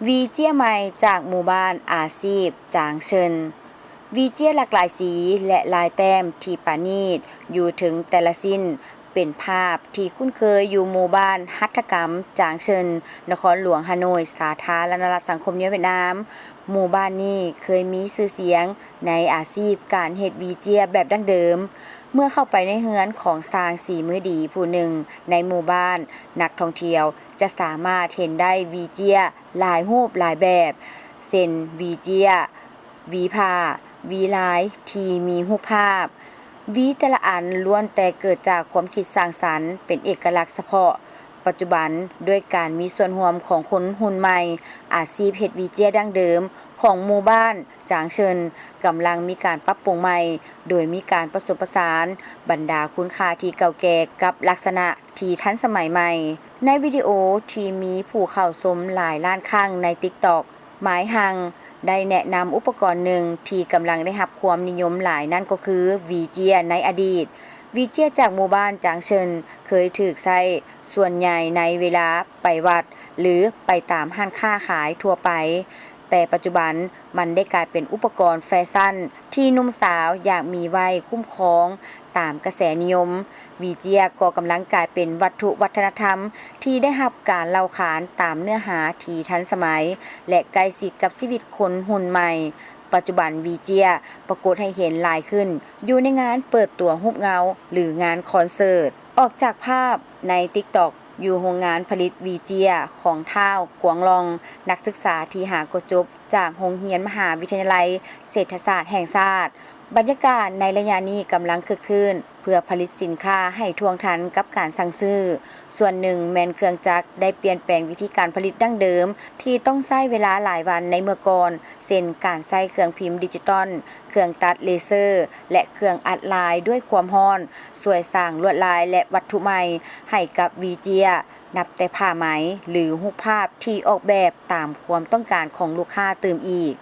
วีเจียใหม่จากหมู่บ้านอาชีพจางเชิญวีเจียหลากหลายสีและลายแต้มที่ปราณีตอยู่ถึงแต่ละสิ้นเป็นภาพที่คุ้นเคยอยู่หมู่บ้านหัตถกรรมจางเชิญนครหลวงฮานอยสาธารณรัฐสังคมเวียดนามหมู่บ้านนี้เคยมีชื่อเสียงในอาชีพการเฮ็ดวีเจียแบบดั้งเดิมเมื่อเข้าไปในเฮือนของสร้างสีมือดีผู้หนึ่งในหมู่บ้านนักท่องเที่ยวจะสามารถเห็นได้วีเจียหลายรูปหลายแบบเช่นวีเจียวีผ้าวีลายที่มีรูปภาพวีแต่ละอันล้วนแต่เกิดจากความคิดสร้างสรรค์เป็นเอกลักษณ์เฉพาะปัจจุบันด้วยการมีส่วนร่วมของคนหุ่นใหม่อาชีพเฮ็ดวีเจียดั้งเดิมของหมู่บ้านจางเชิญกำลังมีการปรับปรุงใหม่โดยมีการผสมผสานบรรดาคุณค่าที่เก่าแก่กับลักษณะที่ทันสมัยใหม่ในวิดีโอที่มีผู้เข้าชมหลายล้านครั้งใน TikTok หมายหังได้แนะนำอุปกรณ์หนึ่งที่กำลังได้รับความนิยมหลายนั่นก็คือวีเจียในอดีตวีเจียจากหมู่บ้านจางเชิญเคยถูกใช้ส่วนใหญ่ในเวลาไปวัดหรือไปตามห้างค้าขายทั่วไปแต่ปัจจุบันมันได้กลายเป็นอุปกรณ์แฟชั่นที่หนุ่มสาวอยากมีไว้คุ้มครองตามกระแสนิยมวีเจียก็กำลังกลายเป็นวัตถุวัฒนธรรมที่ได้รับการเล่าขานตามเนื้อหาที่ทันสมัยและใกล้ชิดกับชีวิตคนหุ่นใหม่ปัจจุบันวีเจียปรากฏให้เห็นหลายขึ้นอยู่ในงานเปิดตัวรูปเงาหรืองานคอนเสิร์ตออกจากภาพใน TikTok อยู่โรงงานผลิตวีเจียของท้าวกวางลองนักศึกษาที่หากจบจากโรงเรียนมหาวิทยาลัยเศรษฐศาสตร์แห่งชาติบรรยากาศในระยะนี้กำลังคึกคืนเพื่อผลิตสินค้าให้ทวงทันกับการสั่งซื้อส่วนหนึ่งแมนเครื่องจักรได้เปลี่ยนแปลงวิธีการผลิตดั้งเดิมที่ต้องใช้เวลาหลายวันในเมื่อก่อนเช่นการใช้เครื่องพิมพ์ดิจิตอลเครื่องตัดเลเซอร์และเครื่องอัดลายด้วยความร้อนช่วยสร้างลวดลายและวัตถุใหม่ให้กับวีเจียนับแต่ผ้าไหมหรือรูปภาพที่ออกแบบตามความต้องการของลูกค้าเติมอีก